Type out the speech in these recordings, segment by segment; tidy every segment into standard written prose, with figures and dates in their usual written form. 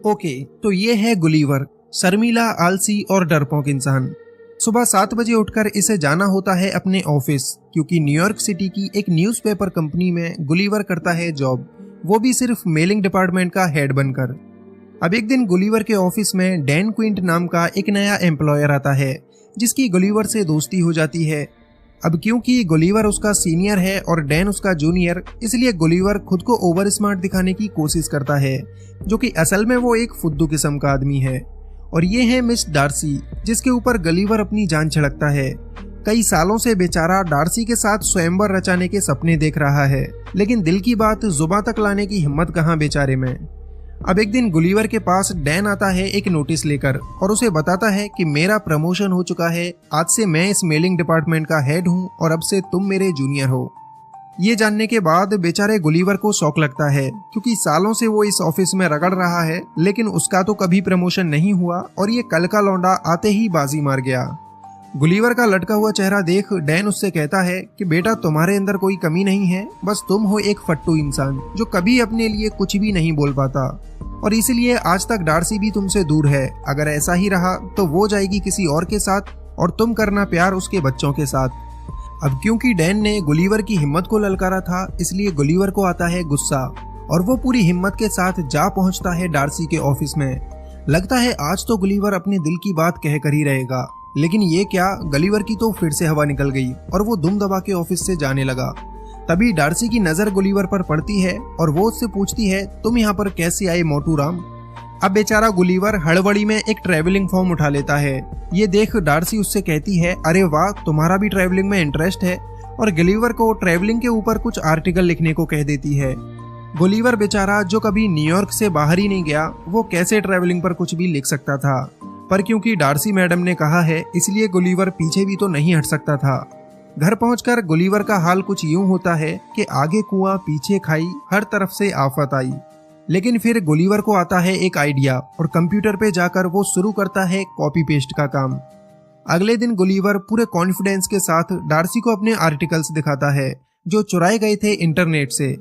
Okay, तो ये है गुलिवर, शर्मीला, आलसी और डरपोक इंसान। सुबह 7 बजे उठकर इसे जाना होता है अपने ऑफिस, क्योंकि न्यूयॉर्क सिटी की एक न्यूज़पेपर कंपनी में गुलिवर करता है जॉब, वो भी सिर्फ मेलिंग डिपार्टमेंट का हेड बनकर। अब एक दिन गुलिवर के ऑफिस में डैन क्विंट नाम का एक नया एम्प्लॉयर आता है, जिसकी गुलिवर से दोस्ती हो जाती है। अब क्योंकि गुलिवर उसका सीनियर है और डैन उसका जूनियर, इसलिए गुलिवर खुद को ओवर स्मार्ट दिखाने की कोशिश करता है, जो कि असल में वो एक फुद्दू किस्म का आदमी है। और ये है मिस डार्सी, जिसके ऊपर गुलिवर अपनी जान छिड़कता है। कई सालों से बेचारा डार्सी के साथ स्वयंवर रचाने के सपने देख रहा है, लेकिन दिल की बात जुबां तक लाने की हिम्मत कहाँ बेचारे में। अब एक दिन गुलिवर के पास डैन आता है एक नोटिस लेकर और उसे बताता है कि मेरा प्रमोशन हो चुका है, आज से मैं इस मेलिंग डिपार्टमेंट का हेड हूँ और अब से तुम मेरे जूनियर हो। ये जानने के बाद बेचारे गुलिवर को शौक लगता है, क्योंकि सालों से वो इस ऑफिस में रगड़ रहा है, लेकिन उसका तो कभी प्रमोशन नहीं हुआ और ये कल का लौंडा आते ही बाजी मार गया। गुलिवर का लटका हुआ चेहरा देख डैन उससे कहता है कि बेटा, तुम्हारे अंदर कोई कमी नहीं है, बस तुम हो एक फट्टू इंसान जो कभी अपने लिए कुछ भी नहीं बोल पाता, और इसीलिए आज तक डार्सी भी तुमसे दूर है। अगर ऐसा ही रहा तो वो जाएगी किसी और के साथ और तुम करना प्यार उसके बच्चों के साथ। अब क्योंकि डैन ने गुलिवर की हिम्मत को ललकारा था, इसलिए गुलिवर को आता है गुस्सा और वो पूरी हिम्मत के साथ जा पहुंचता है डार्सी के ऑफिस में। लगता है आज तो गुलिवर अपने दिल की बात कह कर ही रहेगा, लेकिन ये क्या, गुलिवर की तो फिर से हवा निकल गई और वो दुम दबा के ऑफिस से जाने लगा। तभी डार्सी की नजर गुलिवर पर पड़ती है और वो उससे पूछती है, तुम यहाँ पर कैसे आए मोटू राम। अब बेचारा गुलिवर हड़बड़ी में एक ट्रैवलिंग फॉर्म उठा लेता है। ये देख डार्सी उससे कहती है, अरे वाह, तुम्हारा भी ट्रैवलिंग में इंटरेस्ट है, और गुलिवर को ट्रैवलिंग के ऊपर कुछ आर्टिकल लिखने को कह देती है। गुलिवर बेचारा जो कभी न्यूयॉर्क से बाहर ही नहीं गया, वो कैसे ट्रैवलिंग पर कुछ भी लिख सकता था, पर क्योंकि डार्सी मैडम ने कहा है इसलिए गुलिवर पीछे भी तो नहीं हट सकता था। घर पहुंचकर गुलिवर का हाल कुछ यूं होता है कि आगे कुआं पीछे खाई, हर तरफ से आफत आई। लेकिन फिर गुलिवर को आता है एक आइडिया और कंप्यूटर पे जाकर वो शुरू करता है कॉपी पेस्ट का काम। अगले दिन गुलिवर पूरे कॉन्फिडेंस के साथ डार्सी को अपने आर्टिकल्स दिखाता है जो चुराए गए थे इंटरनेट से।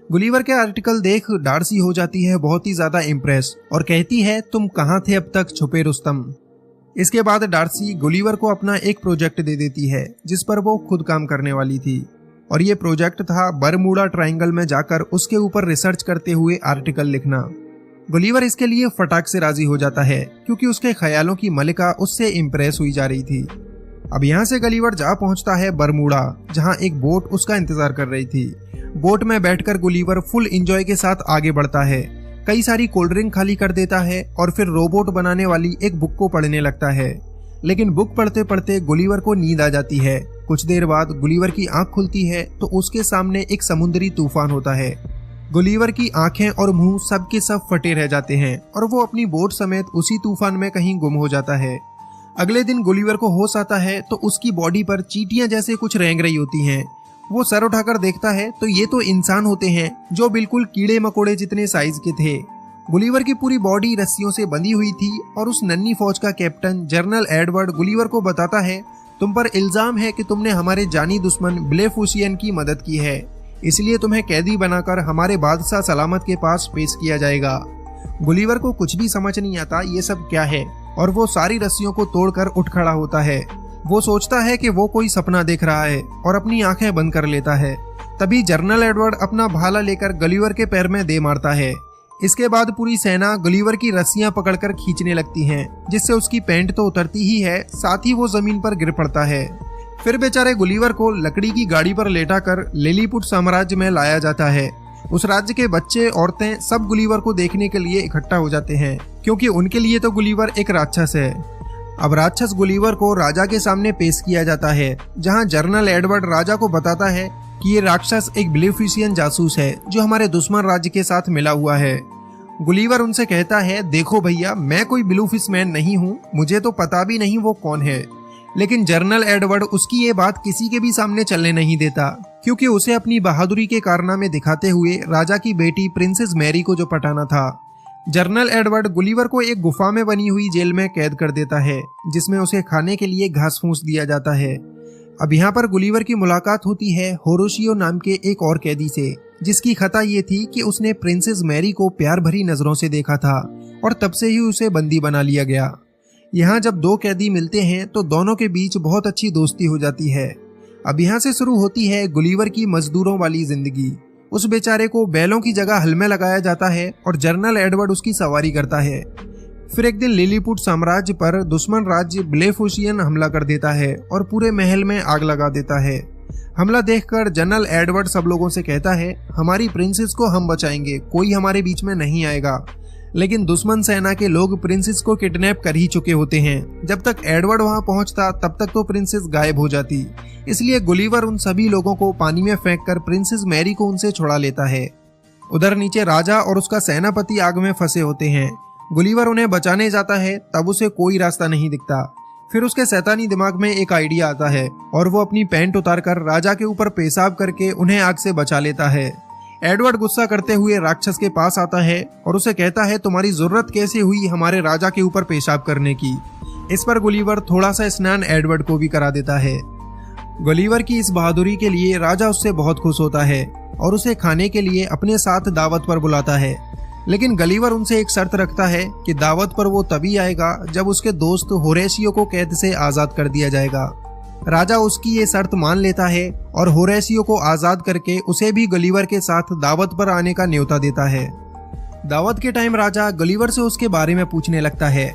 गुलिवर के आर्टिकल देख डार्सी हो जाती है बहुत ही ज्यादा इम्प्रेस और कहती है, तुम कहाँ थे अब तक छुपे रुस्तम। इसके बाद डार्सी गुलिवर को अपना एक प्रोजेक्ट दे देती है जिस पर वो खुद काम करने वाली थी, और ये प्रोजेक्ट था बरमूडा ट्रायंगल में जाकर उसके ऊपर रिसर्च करते हुए आर्टिकल लिखना। गुलिवर इसके लिए फटाक से राजी हो जाता है, क्योंकि उसके ख्यालों की मलिका उससे इम्प्रेस हुई जा रही थी। अब यहाँ से गुलिवर जा पहुंचता है बरमूडा, जहाँ एक बोट उसका इंतजार कर रही थी। बोट में बैठकर गुलिवर फुल एंजॉय के साथ आगे बढ़ता है, कई सारी कोल्ड ड्रिंक खाली कर देता है और फिर रोबोट बनाने वाली एक बुक को पढ़ने लगता है। लेकिन बुक पढ़ते पढ़ते गुलिवर को नींद आ जाती है। कुछ देर बाद गुलिवर की आंख खुलती है तो उसके सामने एक समुद्री तूफान होता है। गुलिवर की आंखें और मुंह सब के सब फटे रह जाते हैं और वो अपनी बोट समेत उसी तूफान में कहीं गुम हो जाता है। अगले दिन गुलिवर को होश आता है तो उसकी बॉडी पर चींटियां जैसे कुछ रेंग रही होती हैं। वो सर उठाकर देखता है तो ये तो इंसान होते हैं जो बिल्कुल कीड़े मकोड़े जितने साइज के थे। गुलिवर की पूरी बॉडी रस्सियों से बंधी हुई थी और उस नन्ही फौज का कैप्टन जनरल एडवर्ड गुलिवर को बताता है, तुम पर इल्जाम है कि तुमने हमारे जानी दुश्मन ब्लेफुसियन की मदद की है, इसलिए तुम्हें कैदी बनाकर हमारे बादशाह सलामत के पास पेश किया जाएगा। गुलिवर को कुछ भी समझ नहीं आता ये सब क्या है, और वो सारी रस्सियों को तोड़कर उठ खड़ा होता है। वो सोचता है कि वो कोई सपना देख रहा है और अपनी आंखें बंद कर लेता है। तभी जनरल एडवर्ड अपना भाला लेकर गुलिवर के पैर में दे मारता है। इसके बाद पूरी सेना गुलिवर की रस्सियां पकड़कर खींचने लगती हैं, जिससे उसकी पैंट तो उतरती ही है, साथ ही वो जमीन पर गिर पड़ता है। फिर बेचारे गुलिवर को लकड़ी की गाड़ी पर लेटाकर लिलीपुट साम्राज्य में लाया जाता है। उस राज्य के बच्चे, औरतें सब गुलिवर को देखने के लिए इकट्ठा हो जाते हैं, क्योंकि उनके लिए तो गुलिवर एक राक्षस है। अब राक्षस गुलिवर को राजा के सामने पेश किया जाता है, जहां जनरल एडवर्ड राजा को बताता है कि ये राक्षस एक ब्लेफिसियन जासूस है जो हमारे दुश्मन राज्य के साथ मिला हुआ है। गुलिवर उनसे कहता है, देखो भैया, मैं कोई ब्लूफिशमैन नहीं हूँ, मुझे तो पता भी नहीं वो कौन है। लेकिन जनरल एडवर्ड उसकी ये बात किसी के भी सामने चलने नहीं देता, क्योंकि उसे अपनी बहादुरी के कारनामे दिखाते हुए राजा की बेटी प्रिंसेस मैरी को जो पटाना था। जनरल एडवर्ड गुलिवर को एक गुफा में बनी हुई जेल में कैद कर देता है, जिसमें उसे खाने के लिए घास फूस दिया जाता है। अब यहाँ पर गुलिवर की मुलाकात होती है होरोशियो नाम के एक और कैदी से, जिसकी खता ये थी कि उसने प्रिंसेस मैरी को प्यार भरी नजरों से देखा था और तब से ही उसे बंदी बना लिया गया। यहाँ जब दो कैदी मिलते हैं तो दोनों के बीच बहुत अच्छी दोस्ती हो जाती है। अब यहाँ से शुरू होती है गुलिवर की मजदूरों वाली जिंदगी। उस बेचारे को बैलों की जगह हल में लगाया जाता है और जनरल एडवर्ड उसकी सवारी करता है। फिर एक दिन लिलीपुट साम्राज्य पर दुश्मन राज्य ब्लेफुशियन हमला कर देता है और पूरे महल में आग लगा देता है। हमला देखकर जनरल एडवर्ड सब लोगों से कहता है, हमारी प्रिंसेस को हम बचाएंगे, कोई हमारे बीच में नहीं आएगा। लेकिन दुश्मन सेना के लोग प्रिंसेस को किडनैप कर ही चुके होते हैं। जब तक एडवर्ड वहां पहुंचता तब तक तो प्रिंसेस गायब हो जाती। इसलिए गुलिवर उन सभी लोगों को पानी में फेंककर प्रिंसेस मैरी को उनसे छुड़ा लेता है। उधर नीचे राजा और उसका सेनापति आग में फंसे होते हैं। गुलिवर उन्हें बचाने जाता है, तब उसे कोई रास्ता नहीं दिखता। फिर उसके शैतानी दिमाग में एक आइडिया आता है और वो अपनी पैंट उतारकर राजा के ऊपर पेशाब करके उन्हें आग से बचा लेता है। एडवर्ड गुस्सा करते हुए राक्षस के पास आता है और उसे कहता है, तुम्हारी जरूरत कैसे हुई हमारे राजा के ऊपर पेशाब करने की। इस पर गुलिवर थोड़ा सा स्नान एडवर्ड को भी करा देता है। गुलिवर की इस बहादुरी के लिए राजा उससे बहुत खुश होता है और उसे खाने के लिए अपने साथ दावत पर बुलाता है। लेकिन गलीवर उनसे एक शर्त रखता है कि दावत पर वो तभी आएगा जब उसके दोस्त होरेशियो को कैद से आजाद कर दिया जाएगा। राजा उसकी ये शर्त मान लेता है और होरेशियो को आजाद करके उसे भी गलीवर के साथ दावत पर आने का न्योता देता है। दावत के टाइम राजा गलीवर से उसके बारे में पूछने लगता है।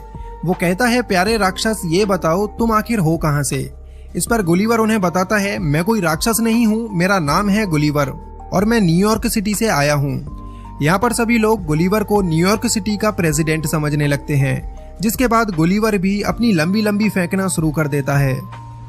वो कहता है, प्यारे राक्षस, ये बताओ तुम आखिर हो कहाँ से। इस पर गुलिवर उन्हें बताता है, मैं कोई राक्षस नहीं हूँ, मेरा नाम है गुलिवर और मैं न्यूयॉर्क सिटी से आया हूँ। यहाँ पर सभी लोग गुलिवर को न्यूयॉर्क सिटी का प्रेसिडेंट समझने लगते हैं, जिसके बाद गुलिवर भी अपनी लंबी लंबी फेंकना शुरू कर देता है।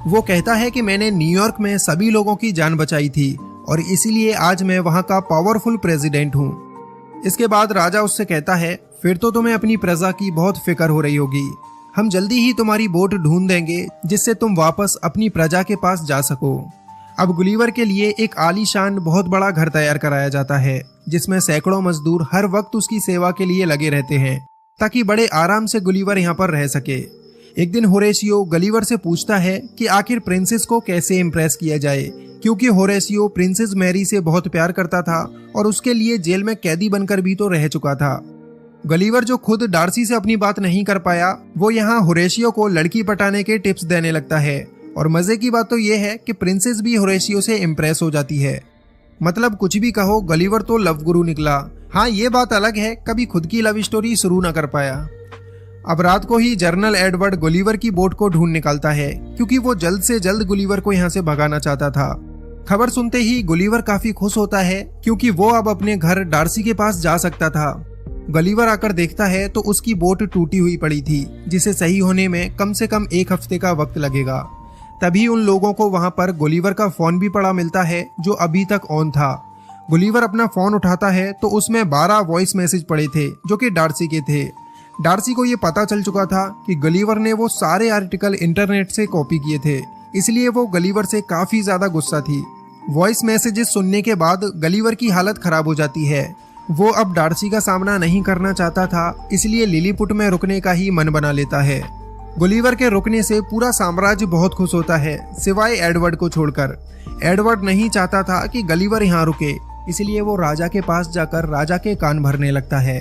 वो कहता है कि मैंने न्यूयॉर्क में सभी लोगों की जान बचाई थी और इसीलिए आज मैं वहाँ का पावरफुल प्रेसिडेंट हूँ। इसके बाद राजा उससे कहता है, फिर तो तुम्हें अपनी प्रजा की बहुत फिक्र हो रही होगी। हम जल्दी ही तुम्हारी बोट ढूंढ देंगे जिससे तुम वापस अपनी प्रजा के पास जा सको। अब गुलिवर के लिए एक आलीशान बहुत बड़ा घर तैयार कराया जाता है, जिसमें सैकड़ों मजदूर हर वक्त उसकी सेवा के लिए लगे रहते हैं ताकि बड़े आराम से गुलिवर यहाँ पर रह सके। एक दिन होरेशियो गलीवर से पूछता है कि आखिर प्रिंसेस को कैसे इम्प्रेस किया जाए, क्योंकि होरेशियो प्रिंसेस मैरी से बहुत प्यार करता था और उसके लिए जेल में कैदी बनकर भी तो रह चुका था। गलीवर जो खुद डार्सी से अपनी बात नहीं कर पाया, वो यहाँ होरेशियो को लड़की पटाने के टिप्स देने लगता है। और मजे की बात तो ये है कि प्रिंसेस भी होरेशियो से इम्प्रेस हो जाती है। मतलब कुछ भी कहो, गलीवर तो लव गुरु निकला। हाँ, ये बात अलग है, कभी खुद की लव स्टोरी शुरू न कर पाया। अब रात को ही जनरल एडवर्ड गुलिवर की बोट को ढूंढ निकालता है, क्योंकि वो जल्द से जल्द गुलिवर को यहाँ से भगाना चाहता था। खबर सुनते ही गुलिवर काफी खुश होता है, क्योंकि वो अब अपने घर डार्सी के पास जा सकता था। गलीवर आकर देखता है तो उसकी बोट टूटी हुई पड़ी थी, जिसे सही होने में कम से कम 1 हफ्ते का वक्त लगेगा। तभी उन लोगों को वहां पर गुलिवर का फोन भी पड़ा मिलता है, जो अभी तक ऑन था। गुलिवर अपना फोन उठाता है तो उसमें 12 वॉइस मैसेज पड़े थे, जो कि डार्सी के थे। डार्सी को ये पता चल चुका था कि गलीवर ने वो सारे आर्टिकल इंटरनेट से कॉपी किए थे, इसलिए वो गलीवर से काफी ज्यादा गुस्सा थी। वॉइस मैसेजेस सुनने के बाद गलीवर की हालत खराब हो जाती है। वो अब डार्सी का सामना नहीं करना चाहता था, इसलिए लिलीपुट में रुकने का ही मन बना लेता है। गुलिवर के रुकने से पूरा साम्राज्य बहुत खुश होता है, सिवाय एडवर्ड को छोड़कर। एडवर्ड नहीं चाहता था कि गलीवर यहाँ रुके, इसलिए वो राजा के पास जाकर राजा के कान भरने लगता है।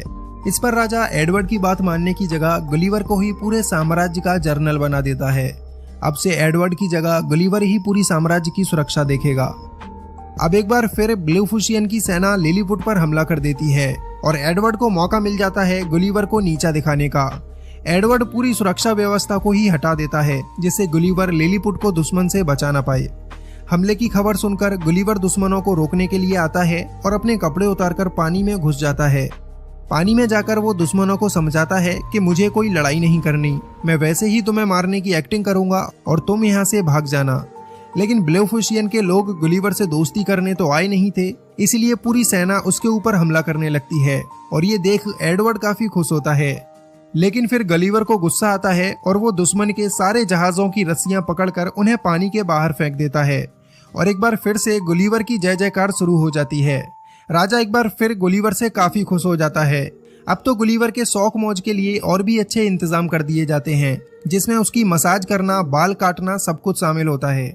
इस पर राजा एडवर्ड की बात मानने की जगह गुलिवर को ही पूरे साम्राज्य का जनरल बना देता है। अब से एडवर्ड की जगह गुलिवर ही पूरी साम्राज्य की सुरक्षा देखेगा। अब एक बार फिर ब्लेफुशियन की सेना लिलीपुट पर हमला कर देती है और एडवर्ड को मौका मिल जाता है गुलिवर को नीचा दिखाने का। एडवर्ड पूरी सुरक्षा व्यवस्था को ही हटा देता है, जिससे गुलिवर लिलीपुट को दुश्मन से बचा ना पाए। हमले की खबर सुनकर गुलिवर दुश्मनों को रोकने के लिए आता है और अपने कपड़े उतारकर पानी में घुस जाता है। पानी में जाकर वो दुश्मनों को समझाता है कि मुझे कोई लड़ाई नहीं करनी, मैं वैसे ही तुम्हें मारने की एक्टिंग करूंगा और तुम यहाँ से भाग जाना। लेकिन ब्लेफुशियन के लोग गुलिवर से दोस्ती करने तो आए नहीं थे, इसलिए पूरी सेना उसके ऊपर हमला करने लगती है और ये देख एडवर्ड काफी खुश होता है। लेकिन फिर गलीवर को गुस्सा आता है और वो दुश्मन के सारे जहाजों की रस्सियां पकड़कर उन्हें पानी के बाहर फेंक देता है और एक बार फिर से गुलिवर की जय जयकार शुरू हो जाती है। राजा एक बार फिर गुलिवर से काफी खुश हो जाता है। अब तो गुलिवर के शौक मौज के लिए और भी अच्छे इंतजाम कर दिए जाते हैं, जिसमें उसकी मसाज करना, बाल काटना सब कुछ शामिल होता है।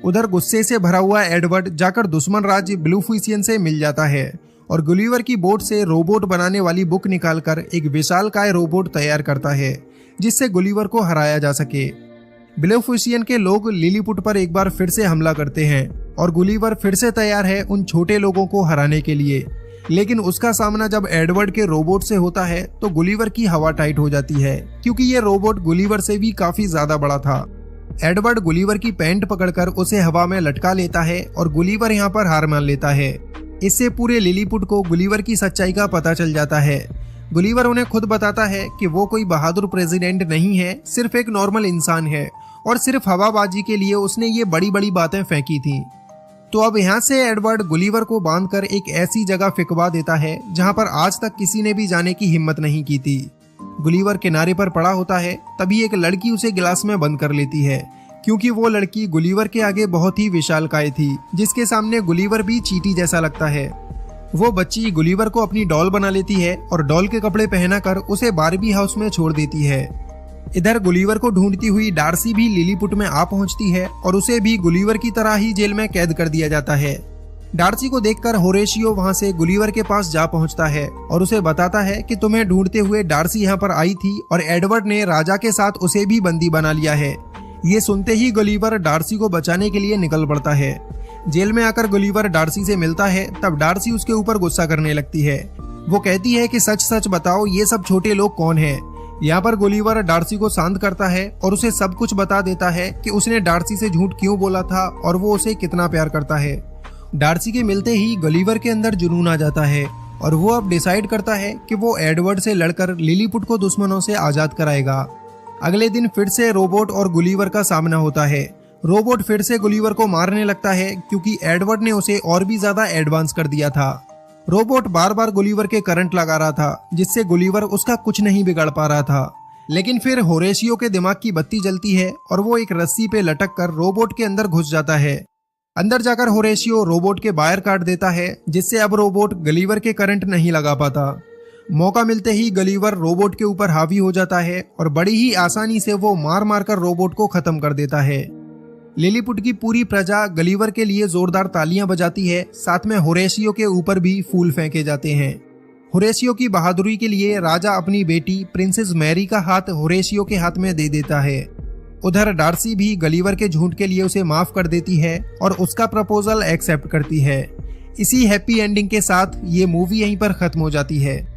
उधर गुस्से से भरा हुआ एडवर्ड जाकर दुश्मन राज्य ब्लेफुशियन से मिल जाता है और गुलिवर की बोट से रोबोट बनाने वाली बुक निकालकर एक विशालकाय रोबोट तैयार करता है जिससे गुलिवर को हराया जा सके। ब्लेफुसियन के लोग लिलीपुट पर एक बार फिर से हमला करते हैं और गुलिवर फिर से तैयार है उन छोटे लोगों को हराने के लिए। लेकिन उसका सामना जब एडवर्ड के रोबोट से होता है तो गुलिवर की हवा टाइट हो जाती है क्योंकि ये रोबोट गुलिवर से भी काफी ज्यादा बड़ा था। एडवर्ड गुलिवर की पैंट पकड़कर उसे हवा में लटका लेता है और गुलिवर यहाँ पर हार मान लेता है। इससे पूरे लिलीपुट को गुलिवर की सच्चाई का पता चल जाता है। गुलिवर उन्हें खुद बताता है कि वो कोई बहादुर प्रेसिडेंट नहीं है, सिर्फ एक नॉर्मल इंसान है और सिर्फ हवाबाजी के लिए उसने ये बड़ी बड़ी बातें फेंकी थी। तो अब यहाँ से एडवर्ड गुलिवर को बांधकर एक ऐसी जगह फिकवा देता है जहाँ पर आज तक किसी ने भी जाने की हिम्मत नहीं की थी। गुलिवर किनारे पर पड़ा होता है, तभी एक लड़की उसे गिलास में बंद कर लेती है क्योंकि वो लड़की गुलिवर के आगे बहुत ही विशालकाय थी जिसके सामने गुलिवर भी चींटी जैसा लगता है। वो बच्ची गुलिवर को अपनी डॉल बना लेती है और डॉल के कपड़े पहनाकर उसे बारबी हाउस में छोड़ देती है। इधर गुलिवर को ढूंढती हुई डार्सी भी लिलीपुट में आ पहुंचती है और उसे भी गुलिवर की तरह ही जेल में कैद कर दिया जाता है। डार्सी को देखकर होरेशियो वहां से गुलिवर के पास जा पहुंचता है और उसे बताता है कि तुम्हें ढूंढते हुए डार्सी यहाँ पर आई थी और एडवर्ड ने राजा के साथ उसे भी बंदी बना लिया है। ये सुनते ही गुलिवर डार्सी को बचाने के लिए निकल पड़ता है। जेल में आकर गुलिवर डार्सी से मिलता है, तब डार्सी उसके ऊपर गुस्सा करने लगती है। वो कहती है कि सच सच बताओ ये सब छोटे लोग कौन हैं। यहाँ पर गुलिवर डार्सी को शांत करता है और उसे सब कुछ बता देता है कि उसने डार्सी से झूठ क्यों बोला था और वो उसे कितना प्यार करता है। डार्सी के मिलते ही गुलिवर के अंदर जुनून आ जाता है और वो अब डिसाइड करता है कि वो एडवर्ड से लड़कर लिलीपुट को दुश्मनों से आजाद कराएगा। अगले दिन फिर से रोबोट और गुलिवर का सामना होता है। रोबोट फिर से गुलिवर को मारने लगता है क्योंकि एडवर्ड ने उसे और भी ज्यादा एडवांस कर दिया था। रोबोट बार बार गुलिवर के करंट लगा रहा था जिससे गुलिवर उसका कुछ नहीं बिगाड़ पा रहा था। लेकिन फिर होरेशियो के दिमाग की बत्ती जलती है और वो एक रस्सी पे लटक कर रोबोट के अंदर घुस जाता है। अंदर जाकर होरेशियो रोबोट के वायर काट देता है जिससे अब रोबोट गुलिवर के करंट नहीं लगा पाता। मौका मिलते ही गुलिवर रोबोट के ऊपर हावी हो जाता है और बड़ी ही आसानी से वो मार मार कर रोबोट को खत्म कर देता है। लिलीपुट की पूरी प्रजा गुलिवर के लिए जोरदार तालियां बजाती है, साथ में होरेशियो के ऊपर भी फूल फेंके जाते हैं। होरेशियो की बहादुरी के लिए राजा अपनी बेटी प्रिंसेस मैरी का हाथ होरेशियो के हाथ में दे देता है। उधर डार्सी भी गुलिवर के झूठ के लिए उसे माफ कर देती है और उसका प्रपोजल एक्सेप्ट करती है। इसी हैप्पी एंडिंग के साथ ये मूवी यहीं पर खत्म हो जाती है।